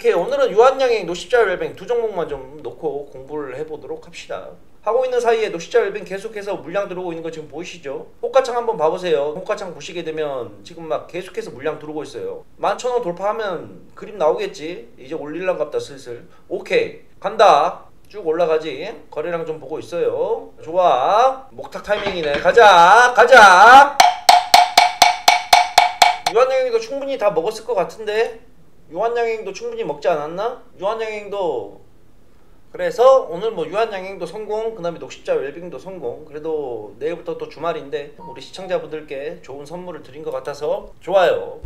오케이, 오늘은 유한양행, 노십자 웰뱅 두 종목만 좀 놓고 공부를 해보도록 합시다. 하고 있는 사이에 노십자 웰뱅 계속해서 물량 들어오고 있는 거 지금 보이시죠? 호가창 한번 봐보세요. 호가창 보시게 되면 지금 막 계속해서 물량 들어오고 있어요. 11,000원 돌파하면 그림 나오겠지? 이제 올릴란갑다 슬슬. 오케이, 간다. 쭉 올라가지. 거래량 좀 보고 있어요. 좋아, 목탁 타이밍이네. 가자 가자. 유한양행도 충분히 다 먹었을 것 같은데, 유한양행도 충분히 먹지 않았나? 유한양행도, 그래서 오늘 뭐 유한양행도 성공, 그 다음에 녹십자 웰빙도 성공. 그래도 내일부터 또 주말인데 우리 시청자분들께 좋은 선물을 드린 것 같아서 좋아요.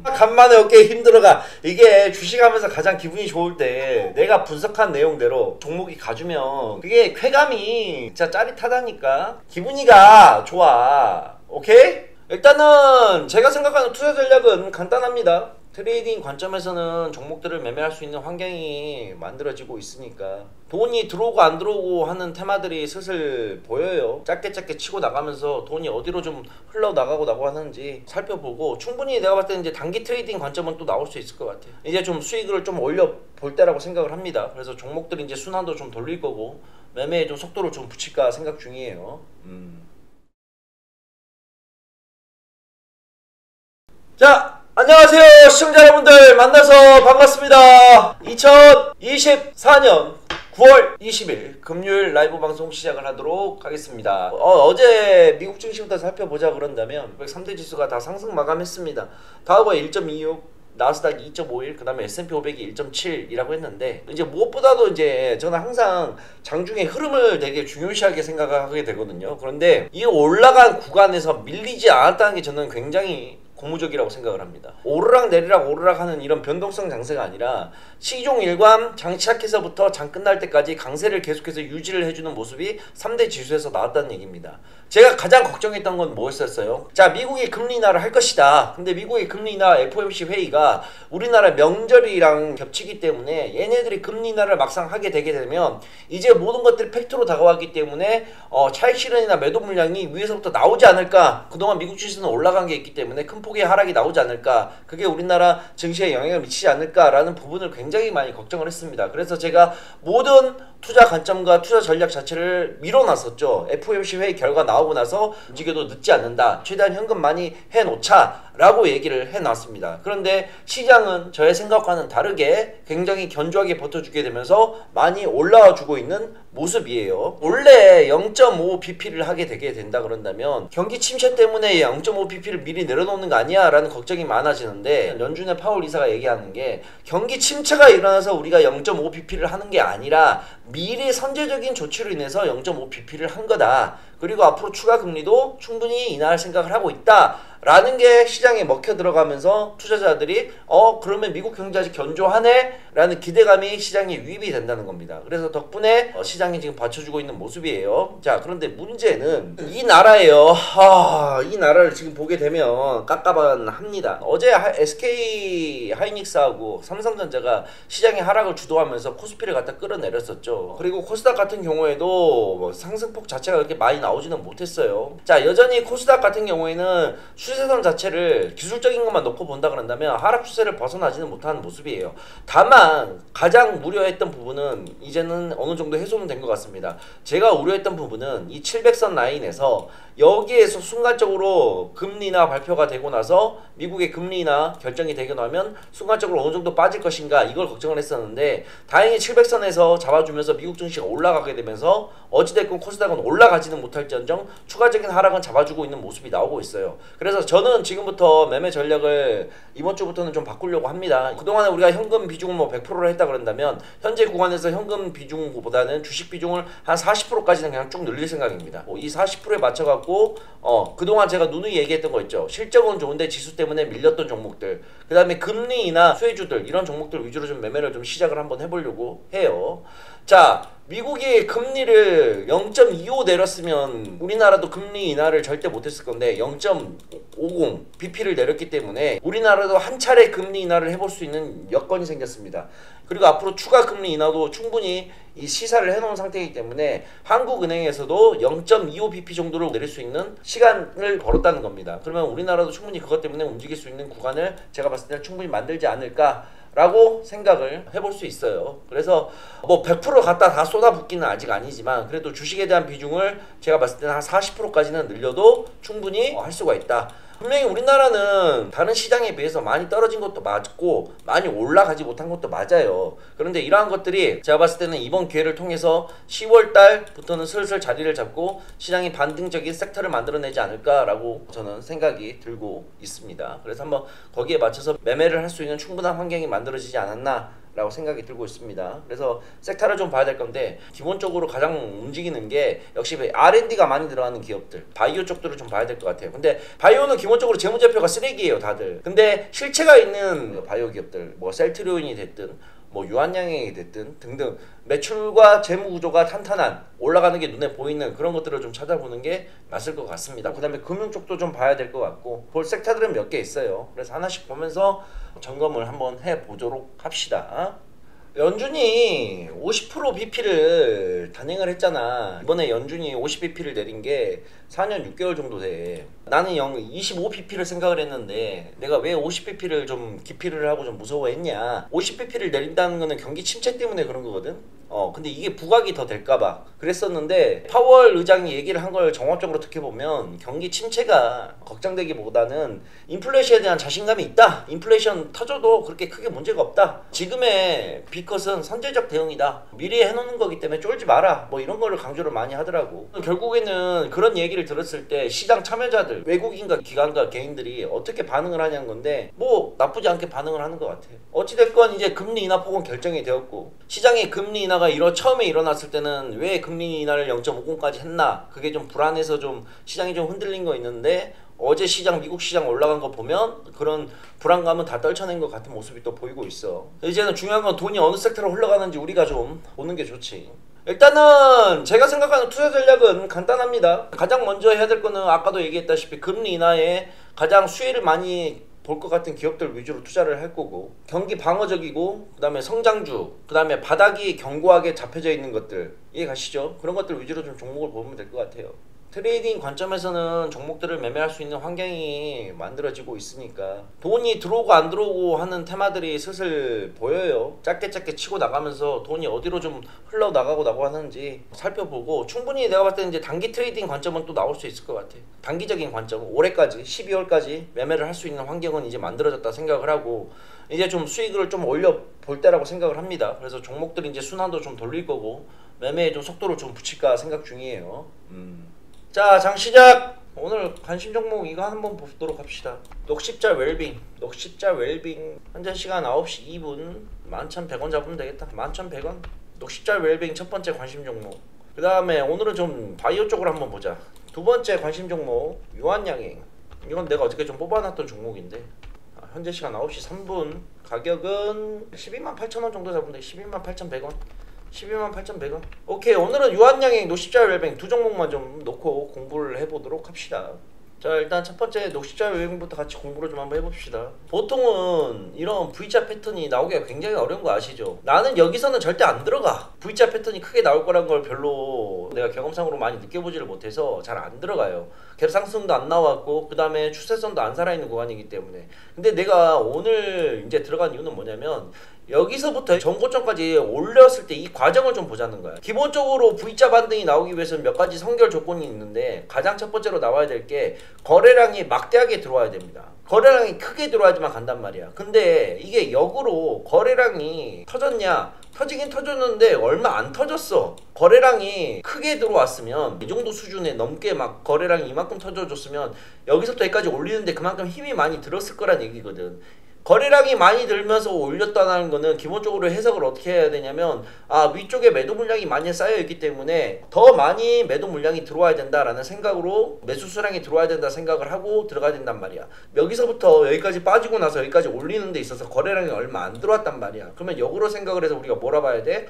간만에 어깨에 힘들어가. 이게 주식하면서 가장 기분이 좋을 때 내가 분석한 내용대로 종목이 가주면 그게 쾌감이 진짜 짜릿하다니까. 기분이가 좋아. 오케이? 일단은 제가 생각하는 투자 전략은 간단합니다. 트레이딩 관점에서는 종목들을 매매할 수 있는 환경이 만들어지고 있으니까 돈이 들어오고 안 들어오고 하는 테마들이 슬슬 보여요. 짧게 치고 나가면서 돈이 어디로 좀 흘러나가고 하는지 살펴보고, 충분히 내가 봤을 때 이제 단기 트레이딩 관점은 또 나올 수 있을 것 같아요. 이제 좀 수익을 좀 올려 볼 때라고 생각을 합니다. 그래서 종목들이 이제 순환도 좀 돌릴 거고 매매에 좀 속도를 좀 붙일까 생각 중이에요. 자, 안녕하세요 시청자 여러분들, 만나서 반갑습니다. 2024년 9월 20일 금요일 라이브 방송 시작을 하도록 하겠습니다. 어제 미국 증시부터 살펴보자 그런다면 3대 지수가 다 상승 마감했습니다. 다우가 1.26, 나스닥 2.51, 그 다음에 S&P 500이 1.7이라고 했는데, 이제 무엇보다도 이제 저는 항상 장중의 흐름을 되게 중요시하게 생각하게 되거든요. 그런데 이 올라간 구간에서 밀리지 않았다는 게 저는 굉장히 고무적이라고 생각을 합니다. 오르락 내리락 하는 이런 변동성 장세가 아니라 시종 일관, 장 시작해서부터 장 끝날 때까지 강세를 계속해서 유지를 해주는 모습이 3대 지수에서 나왔다는 얘기입니다. 제가 가장 걱정했던 건 뭐였었어요? 자, 미국이 금리 인하를 할 것이다. 근데 미국의 금리 인하 FOMC 회의가 우리나라 명절이랑 겹치기 때문에 얘네들이 금리 인하를 막상 하게 되게 되면 이제 모든 것들이 팩트로 다가왔기 때문에 차익 실현이나 매도 물량이 위에서부터 나오지 않을까. 그동안 미국 주식은 올라간 게 있기 때문에 큰 폭의 하락이 나오지 않을까. 그게 우리나라 증시에 영향을 미치지 않을까라는 부분을 굉장히 많이 걱정을 했습니다. 그래서 제가 모든 투자 관점과 투자 전략 자체를 밀어놨었죠. FOMC 회의 결과 나오고 나서 움직여도 늦지 않는다. 최대한 현금 많이 해놓자 라고 얘기를 해놨습니다. 그런데 시장은 저의 생각과는 다르게 굉장히 견조하게 버텨주게 되면서 많이 올라와 주고 있는 모습이에요. 원래 0.5bp를 하게 되게 된다 그런다면 경기 침체 때문에 0.5bp를 미리 내려놓는 거 아니야 라는 걱정이 많아지는데, 연준의 파월 이사가 얘기하는 게 경기 침체가 일어나서 우리가 0.5bp를 하는 게 아니라 미리 선제적인 조치로 인해서 0.5bp를 한 거다. 그리고 앞으로 추가 금리도 충분히 인하할 생각을 하고 있다 라는 게 시장에 먹혀 들어가면서 투자자들이 그러면 미국 경제 아직 견조하네 라는 기대감이 시장에 유입이 된다는 겁니다. 그래서 덕분에 시장이 지금 받쳐주고 있는 모습이에요. 자, 그런데 문제는 이 나라예요. 이 나라를 지금 보게 되면 깝깝합니다. 어제 SK 하이닉스하고 삼성전자가 시장의 하락을 주도하면서 코스피를 갖다 끌어내렸었죠. 그리고 코스닥 같은 경우에도 상승폭 자체가 그렇게 많이 나오지는 못했어요. 자, 여전히 코스닥 같은 경우에는 추세선 자체를 기술적인 것만 놓고 본다 그런다면 하락 추세를 벗어나지는 못하는 모습이에요. 다만 가장 우려했던 부분은 이제는 어느 정도 해소는 된 것 같습니다. 제가 우려했던 부분은 이 700선 라인에서 여기에서 순간적으로 금리 인하 발표가 되고 나서 미국의 금리 인하 결정이 되고 나면 순간적으로 어느 정도 빠질 것인가, 이걸 걱정을 했었는데 다행히 700선에서 잡아주면서 미국 증시가 올라가게 되면서 어찌됐건 코스닥은 올라가지는 못할지언정 추가적인 하락은 잡아주고 있는 모습이 나오고 있어요. 그래서 저는 지금부터 매매 전략을 이번 주부터는 좀 바꾸려고 합니다. 그동안에 우리가 현금 비중을 뭐 100%를 했다 그런다면 현재 구간에서 현금 비중보다는 주식 비중을 한 40%까지는 그냥 쭉 늘릴 생각입니다. 이 40%에 맞춰가지고 그동안 제가 누누이 얘기했던 거 있죠. 실적은 좋은데 지수 때문에 밀렸던 종목들, 그 다음에 금리나 수혜주들, 이런 종목들 위주로 좀 매매를 좀 시작을 한번 해보려고 해요. 자, 미국이 금리를 0.25 내렸으면 우리나라도 금리 인하를 절대 못했을 건데 0.50 bp를 내렸기 때문에 우리나라도 한 차례 금리 인하를 해볼 수 있는 여건이 생겼습니다. 그리고 앞으로 추가 금리 인하도 충분히 이 시사를 해놓은 상태이기 때문에 한국은행에서도 0.25bp 정도를 내릴 수 있는 시간을 벌었다는 겁니다. 그러면 우리나라도 충분히 그것 때문에 움직일 수 있는 구간을 제가 봤을 때는 충분히 만들지 않을까 라고 생각을 해볼 수 있어요. 그래서 뭐 100% 갖다 다 쏟아붓기는 아직 아니지만 그래도 주식에 대한 비중을 제가 봤을 때는 한 40%까지는 늘려도 충분히 할 수가 있다. 분명히 우리나라는 다른 시장에 비해서 많이 떨어진 것도 맞고 많이 올라가지 못한 것도 맞아요. 그런데 이러한 것들이 제가 봤을 때는 이번 기회를 통해서 10월달부터는 슬슬 자리를 잡고 시장이 반등적인 섹터를 만들어내지 않을까라고 저는 생각이 들고 있습니다. 그래서 한번 거기에 맞춰서 매매를 할 수 있는 충분한 환경이 만들어지지 않았나 라고 생각이 들고 있습니다. 그래서 섹터를 좀 봐야 될 건데 기본적으로 가장 움직이는 게 역시 R&D가 많이 들어가는 기업들, 바이오 쪽들을 좀 봐야 될 것 같아요. 근데 바이오는 기본적으로 재무제표가 쓰레기예요 다들. 근데 실체가 있는 바이오 기업들, 뭐 셀트리온이 됐든 뭐 유한양행이 됐든 등등 매출과 재무구조가 탄탄한 올라가는 게 눈에 보이는 그런 것들을 좀 찾아보는 게 맞을 것 같습니다. 그 다음에 금융 쪽도 좀 봐야 될 것 같고 볼 섹터들은 몇 개 있어요. 그래서 하나씩 보면서 점검을 한번 해보도록 합시다. 연준이 50% BP를 단행을 했잖아. 이번에 연준이 50BP를 내린 게 4년 6개월 정도 돼. 나는 25BP를 생각을 했는데 내가 왜 50BP를 좀 기피를 하고 좀 무서워했냐. 50BP를 내린다는 거는 경기 침체 때문에 그런 거거든. 근데 이게 부각이 더 될까봐 그랬었는데 파월 의장이 얘기를 한 걸 종합적으로 어떻게 보면 경기 침체가 걱정되기보다는 인플레이션에 대한 자신감이 있다. 인플레이션 터져도 그렇게 크게 문제가 없다. 지금의 B컷은 선제적 대응이다. 미리 해놓는 거기 때문에 쫄지 마라. 뭐 이런 거를 강조를 많이 하더라고. 결국에는 그런 얘기를 들었을 때 시장 참여자들, 외국인과 기관과 개인들이 어떻게 반응을 하냐는 건데 뭐 나쁘지 않게 반응을 하는 것 같아. 어찌됐건 이제 금리 인하 폭은 결정이 되었고 시장의 금리 인하가 처음에 일어났을 때는 왜 금리 인하를 0.50까지 했나 그게 좀 불안해서 좀 시장이 좀 흔들린 거 있는데 어제 시장 미국 시장 올라간 거 보면 그런 불안감은 다 떨쳐낸 것 같은 모습이 또 보이고 있어. 이제는 중요한 건 돈이 어느 섹터로 흘러가는지 우리가 좀 보는 게 좋지. 일단은 제가 생각하는 투자 전략은 간단합니다. 가장 먼저 해야 될 거는 아까도 얘기했다시피 금리 인하에 가장 수혜를 많이 볼 것 같은 기업들 위주로 투자를 할 거고 경기 방어적이고 그 다음에 성장주 그 다음에 바닥이 견고하게 잡혀져 있는 것들 이해 가시죠? 그런 것들 위주로 좀 종목을 보면 될 것 같아요. 트레이딩 관점에서는 종목들을 매매할 수 있는 환경이 만들어지고 있으니까 돈이 들어오고 안 들어오고 하는 테마들이 슬슬 보여요. 짧게 치고 나가면서 돈이 어디로 좀 흘러나가고 하는지 살펴보고 충분히 내가 봤을 때 이제 단기 트레이딩 관점은 또 나올 수 있을 것 같아. 단기적인 관점 올해까지 12월까지 매매를 할 수 있는 환경은 이제 만들어졌다 생각을 하고 이제 좀 수익을 좀 올려 볼 때라고 생각을 합니다. 그래서 종목들이 이제 순환도 좀 돌릴 거고 매매에 좀 속도를 좀 붙일까 생각 중이에요. 자, 장시작! 오늘 관심 종목 이거 한번 보도록 합시다. 녹십자 웰빙 현재 시간 9시 2분 11,100원 잡으면 되겠다. 11,100원 녹십자 웰빙 첫 번째 관심 종목. 그 다음에 오늘은 좀 바이오 쪽으로 한번 보자. 두 번째 관심 종목 유한양행. 이건 내가 어저께 좀 뽑아놨던 종목인데 현재 시간 9시 3분 가격은 128,000원 정도 잡으면 돼. 128,100원 128,100원. 오케이, 오늘은 유한양행, 녹십자 웰빙 두 종목만 좀 놓고 공부를 해보도록 합시다. 자, 일단 첫 번째 녹십자 웰빙부터 같이 공부를 좀 한번 해봅시다. 보통은 이런 V자 패턴이 나오기가 굉장히 어려운 거 아시죠? 나는 여기서는 절대 안 들어가. V자 패턴이 크게 나올 거란 걸 별로 내가 경험상으로 많이 느껴보지를 못해서 잘 안 들어가요. 갭 상승도 안 나왔고 그 다음에 추세선도 안 살아있는 구간이기 때문에. 근데 내가 오늘 이제 들어간 이유는 뭐냐면 여기서부터 전고점까지 올렸을 때 이 과정을 좀 보자는 거야. 기본적으로 V자 반등이 나오기 위해서는 몇 가지 선결 조건이 있는데 가장 첫 번째로 나와야 될 게 거래량이 막대하게 들어와야 됩니다. 거래량이 크게 들어와야지만 간단 말이야. 근데 이게 역으로 거래량이 터졌냐? 터지긴 터졌는데 얼마 안 터졌어. 거래량이 크게 들어왔으면 이 정도 수준에 넘게 막 거래량이 이만큼 터져줬으면 여기서부터 여기까지 올리는데 그만큼 힘이 많이 들었을 거란 얘기거든. 거래량이 많이 들면서 올렸다는 거는 기본적으로 해석을 어떻게 해야 되냐면 위쪽에 매도 물량이 많이 쌓여 있기 때문에 더 많이 매도 물량이 들어와야 된다라는 생각으로 매수 수량이 들어와야 된다 생각을 하고 들어가야 된단 말이야. 여기서부터 여기까지 빠지고 나서 여기까지 올리는 데 있어서 거래량이 얼마 안 들어왔단 말이야. 그러면 역으로 생각을 해서 우리가 뭐라 봐야 돼?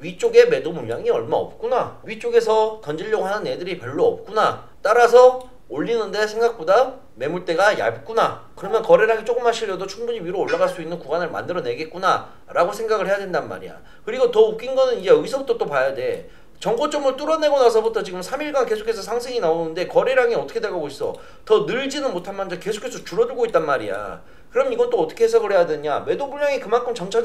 위쪽에 매도 물량이 얼마 없구나. 위쪽에서 던지려고 하는 애들이 별로 없구나. 따라서 올리는데 생각보다 매물대가 얇구나. 그러면 거래량이 조금만 실려도 충분히 위로 올라갈 수 있는 구간을 만들어내겠구나 라고 생각을 해야 된단 말이야. 그리고 더 웃긴 거는 이제 여기서부터 또 봐야 돼. 전고점을 뚫어내고 나서부터 지금 3일간 계속해서 상승이 나오는데 거래량이 어떻게 돼가고 있어? 더 늘지는 못한 만큼 계속해서 줄어들고 있단 말이야. 그럼 이건 또 어떻게 해석을 해야 되냐? 매도 물량이 그만큼 점차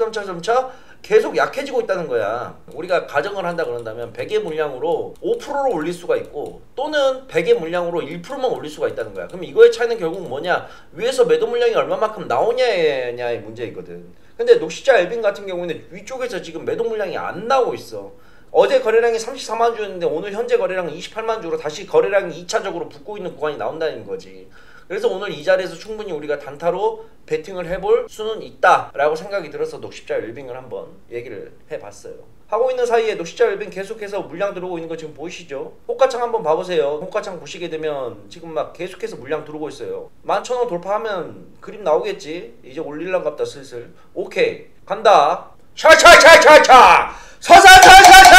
계속 약해지고 있다는 거야. 우리가 가정을 한다 그런다면 100의 물량으로 5%로 올릴 수가 있고 또는 100의 물량으로 1%만 올릴 수가 있다는 거야. 그럼 이거의 차이는 결국 뭐냐? 위에서 매도 물량이 얼마만큼 나오냐의 문제이거든. 근데 녹시자 엘빈 같은 경우는 위쪽에서 지금 매도 물량이 안 나오고 있어. 어제 거래량이 34만 주였는데 오늘 현재 거래량은 28만 주로 다시 거래량이 2차적으로 붙고 있는 구간이 나온다는 거지. 그래서 오늘 이 자리에서 충분히 우리가 단타로 베팅을 해볼 수는 있다 라고 생각이 들어서 녹십자 엘빙을 한번 얘기를 해봤어요. 하고 있는 사이에 녹십자 엘빙 계속해서 물량 들어오고 있는 거 지금 보이시죠? 호가창 한번 봐보세요. 호가창 보시게 되면 지금 막 계속해서 물량 들어오고 있어요. 11,000원 돌파하면 그림 나오겠지? 이제 올릴란갑다 슬슬. 오케이 간다. 샤샤샤샤샤 서사샤샤샤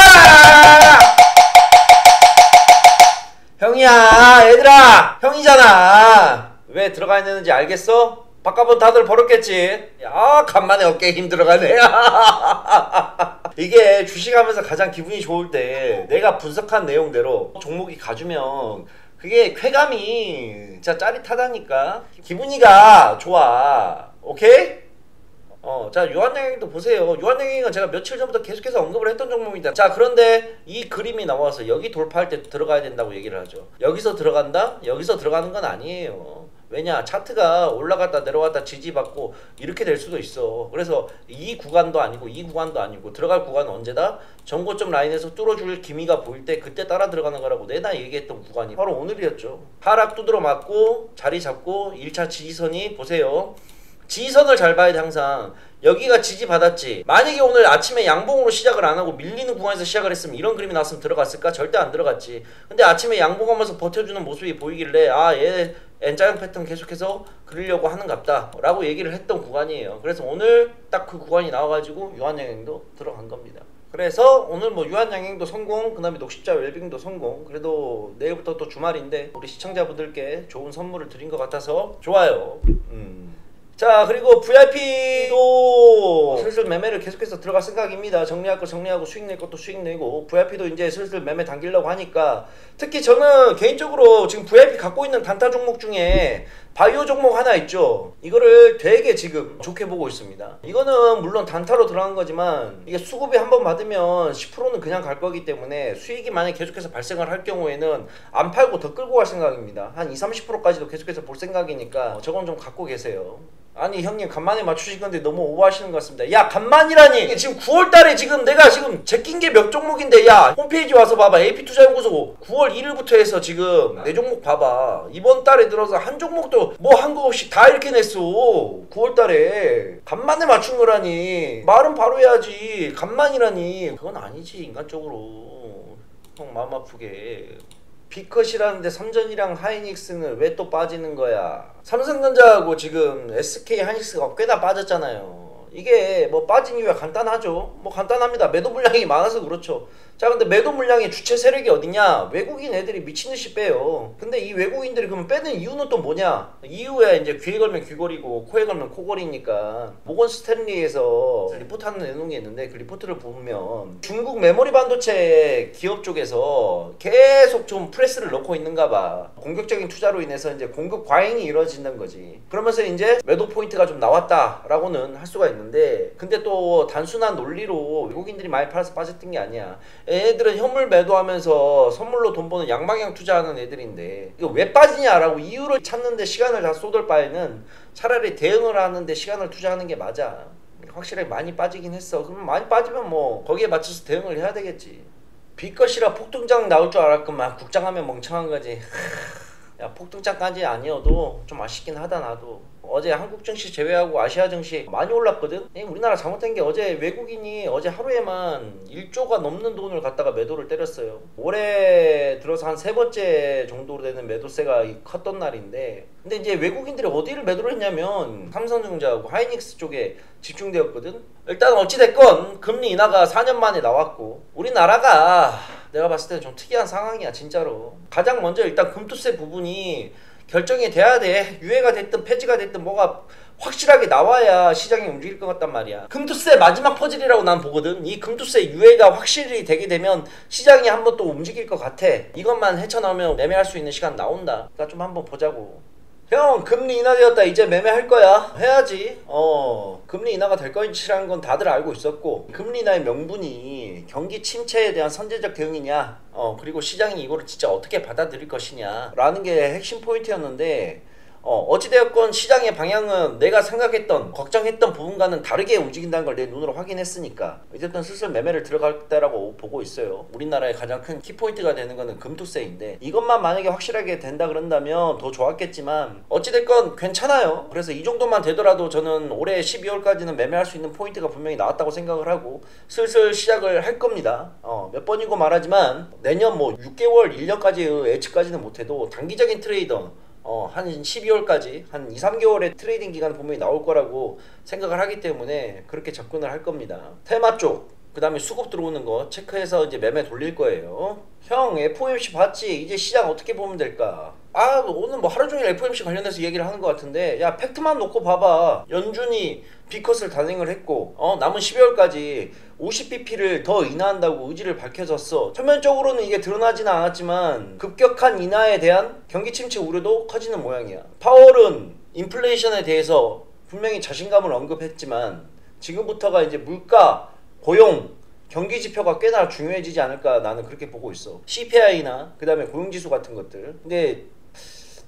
형이야 얘들아 형이잖아. 왜 들어가 있는지 알겠어? 바깥은 다들 벌었겠지. 야 간만에 어깨에 힘 들어가네. 이게 주식하면서 가장 기분이 좋을 때 내가 분석한 내용대로 종목이 가주면 그게 쾌감이 진짜 짜릿하다니까. 기분이가 좋아. 오케이? 자 유한양행도 보세요. 유한양행은 제가 며칠 전부터 계속해서 언급을 했던 종목입니다. 자 그런데 이 그림이 나와서 여기 돌파할 때 들어가야 된다고 얘기를 하죠. 여기서 들어간다? 여기서 들어가는 건 아니에요. 왜냐 차트가 올라갔다 내려갔다 지지받고 이렇게 될 수도 있어. 그래서 이 구간도 아니고 이 구간도 아니고 들어갈 구간은 언제다? 전고점 라인에서 뚫어줄 기미가 보일 때 그때 따라 들어가는 거라고 내가 얘기했던 구간이 바로 오늘이었죠. 하락 두드러 맞고 자리 잡고 1차 지지선이 보세요. 지지선을 잘 봐야 돼. 항상 여기가 지지받았지. 만약에 오늘 아침에 양봉으로 시작을 안하고 밀리는 구간에서 시작을 했으면 이런 그림이 나왔으면 들어갔을까? 절대 안 들어갔지. 근데 아침에 양봉하면서 버텨주는 모습이 보이길래 아 얘 N자형 패턴 계속해서 그리려고 하는갑다 라고 얘기를 했던 구간이에요. 그래서 오늘 딱 그 구간이 나와가지고 유한양행도 들어간 겁니다. 그래서 오늘 뭐 유한양행도 성공, 그 다음에 녹십자 웰빙도 성공. 그래도 내일부터 또 주말인데 우리 시청자분들께 좋은 선물을 드린 것 같아서 좋아요. 자 그리고 VIP도 슬슬 매매를 계속해서 들어갈 생각입니다. 정리할 거 정리하고 수익 낼 것도 수익 내고 VIP도 이제 슬슬 매매 당기려고 하니까 특히 저는 개인적으로 지금 VIP 갖고 있는 단타 종목 중에 바이오 종목 하나 있죠. 이거를 되게 지금 좋게 보고 있습니다. 이거는 물론 단타로 들어간 거지만 이게 수급이 한번 받으면 10%는 그냥 갈 거기 때문에 수익이 만약 계속해서 발생을 할 경우에는 안 팔고 더 끌고 갈 생각입니다. 한 20-30%까지도 계속해서 볼 생각이니까 저건 좀 갖고 계세요. 아니 형님 간만에 맞추신 건데 너무 오버하시는 것 같습니다. 야 간만이라니 지금 9월달에 지금 내가 지금 제낀 게 몇 종목인데 야 홈페이지 와서 봐봐. AP투자연구소 9월 1일부터 해서 지금 내 종목 봐봐. 이번 달에 들어서 한 종목도 뭐 한 거 없이 다 이렇게 냈어. 9월달에 간만에 맞춘 거라니. 말은 바로 해야지. 간만이라니. 그건 아니지 인간적으로. 형 마음 아프게. B컷이라는데 삼전이랑 하이닉스는 왜 또 빠지는 거야? 삼성전자하고 지금 SK 하이닉스가 꽤나 빠졌잖아요. 이게 뭐 빠진 이유가 간단하죠. 뭐 간단합니다. 매도 물량이 많아서 그렇죠. 자 근데 매도 물량의 주체 세력이 어디냐? 외국인 애들이 미친듯이 빼요. 근데 이 외국인들이 그러면 빼는 이유는 또 뭐냐? 이유에 이제 귀에 걸면 귀걸이고 코에 걸면 코걸이니까 모건 스탠리에서 리포트하는 내용이 있는데 그 리포트를 보면 중국 메모리 반도체 기업 쪽에서 계속 좀 프레스를 넣고 있는가 봐. 공격적인 투자로 인해서 이제 공급 과잉이 이루어진다는 거지. 그러면서 이제 매도 포인트가 좀 나왔다라고는 할 수가 있는데 근데 또 단순한 논리로 외국인들이 많이 팔아서 빠졌던 게 아니야. 애들은 현물 매도하면서 선물로 돈 버는 양방향 투자하는 애들인데 이거 왜 빠지냐라고 이유를 찾는데 시간을 다 쏟을 바에는 차라리 대응을 하는데 시간을 투자하는 게 맞아. 확실히 많이 빠지긴 했어. 그럼 많이 빠지면 뭐 거기에 맞춰서 대응을 해야 되겠지. B컷이라 폭등장 나올 줄 알았구만. 국장하면 멍청한 거지. 야 폭등장까지 아니어도 좀 아쉽긴 하다 나도. 어제 한국 증시 제외하고 아시아 증시 많이 올랐거든. 우리나라 잘못된 게 어제 외국인이 어제 하루에만 1조가 넘는 돈을 갖다가 매도를 때렸어요. 올해 들어서 한 3번째 정도로 되는 매도세가 컸던 날인데 근데 이제 외국인들이 어디를 매도를 했냐면 삼성전자하고 하이닉스 쪽에 집중되었거든. 일단 어찌됐건 금리 인하가 4년 만에 나왔고 우리나라가 내가 봤을 때는 좀 특이한 상황이야 진짜로. 가장 먼저 일단 금투세 부분이 결정이 돼야 돼. 유예가 됐든 폐지가 됐든 뭐가 확실하게 나와야 시장이 움직일 것 같단 말이야. 금투세 마지막 퍼즐이라고 난 보거든. 이 금투세 유예가 확실히 되게 되면 시장이 한번 또 움직일 것 같아. 이것만 헤쳐나오면 매매할 수 있는 시간 나온다. 그러니까 좀 한번 보자고. 형, 금리 인하되었다. 이제 매매할 거야. 해야지. 금리 인하가 될 것이라는 건 다들 알고 있었고, 금리 인하의 명분이 경기 침체에 대한 선제적 대응이냐, 그리고 시장이 이거를 진짜 어떻게 받아들일 것이냐 라는 게 핵심 포인트였는데, 어찌되었건 시장의 방향은 내가 생각했던, 걱정했던 부분과는 다르게 움직인다는 걸 내 눈으로 확인했으니까 이제부터 슬슬 매매를 들어갈 때라고 보고 있어요. 우리나라의 가장 큰 키포인트가 되는 거는 금투세인데, 이것만 만약에 확실하게 된다 그런다면 더 좋았겠지만 어찌됐건 괜찮아요. 그래서 이 정도만 되더라도 저는 올해 12월까지는 매매할 수 있는 포인트가 분명히 나왔다고 생각을 하고 슬슬 시작을 할 겁니다. 몇 번이고 말하지만 내년 뭐 6개월, 1년까지 예측까지는 못해도 단기적인 트레이더 한 12월까지 한 2, 3개월의 트레이딩 기간 분명히 나올 거라고 생각을 하기 때문에 그렇게 접근을 할 겁니다. 테마 쪽, 그 다음에 수급 들어오는 거 체크해서 이제 매매 돌릴 거예요. 형, FOMC 봤지? 이제 시장 어떻게 보면 될까? 오늘 뭐 하루 종일 FOMC 관련해서 얘기를 하는 것 같은데, 야, 팩트만 놓고 봐봐. 연준이 B컷을 단행을 했고, 남은 12월까지 50bp를 더 인하한다고 의지를 밝혀졌어. 표면적으로는 이게 드러나지는 않았지만 급격한 인하에 대한 경기 침체 우려도 커지는 모양이야. 파월은 인플레이션에 대해서 분명히 자신감을 언급했지만 지금부터가 이제 물가, 고용, 경기 지표가 꽤나 중요해지지 않을까 나는 그렇게 보고 있어. CPI나 그 다음에 고용지수 같은 것들. 근데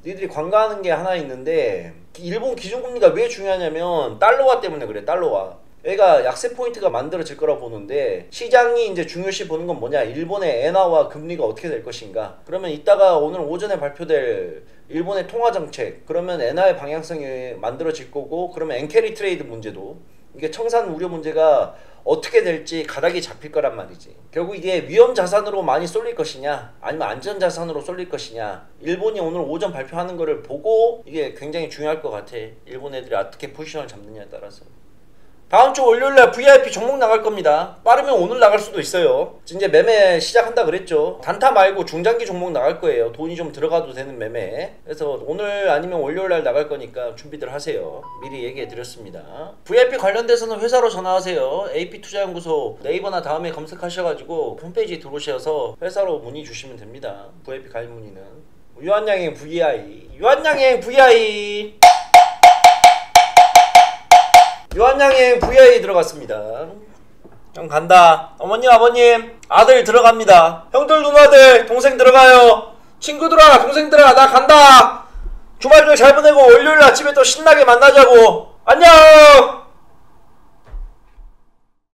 니들이 관가하는 게 하나 있는데, 일본 기준금리가 왜 중요하냐면 달러화 때문에 그래. 달러화. 얘가 약세 포인트가 만들어질 거라고 보는데, 시장이 이제 중요시 보는 건 뭐냐, 일본의 엔화와 금리가 어떻게 될 것인가. 그러면 이따가 오늘 오전에 발표될 일본의 통화정책, 그러면 엔화의 방향성이 만들어질 거고, 그러면 엔캐리 트레이드 문제도, 이게 청산 우려 문제가 어떻게 될지 가닥이 잡힐 거란 말이지. 결국 이게 위험 자산으로 많이 쏠릴 것이냐, 아니면 안전 자산으로 쏠릴 것이냐, 일본이 오늘 오전 발표하는 거를 보고 이게 굉장히 중요할 것 같아. 일본 애들이 어떻게 포지션을 잡느냐에 따라서. 다음 주 월요일날 VIP 종목 나갈 겁니다. 빠르면 오늘 나갈 수도 있어요. 이제 매매 시작한다 그랬죠. 단타 말고 중장기 종목 나갈 거예요. 돈이 좀 들어가도 되는 매매. 그래서 오늘 아니면 월요일날 나갈 거니까 준비들 하세요. 미리 얘기해 드렸습니다. VIP 관련돼서는 회사로 전화하세요. AP투자연구소 네이버나 다음에 검색하셔가지고 홈페이지 들어오셔서 회사로 문의 주시면 됩니다. VIP 가입 문의는 유한양행 VI, 유한양행 VI, 유한양행 VI 들어갔습니다. 형 간다. 어머님, 아버님, 아들 들어갑니다. 형들, 누나들, 동생 들어가요. 친구들아, 동생들아, 나 간다. 주말들 잘 보내고 월요일 아침에 또 신나게 만나자고. 안녕.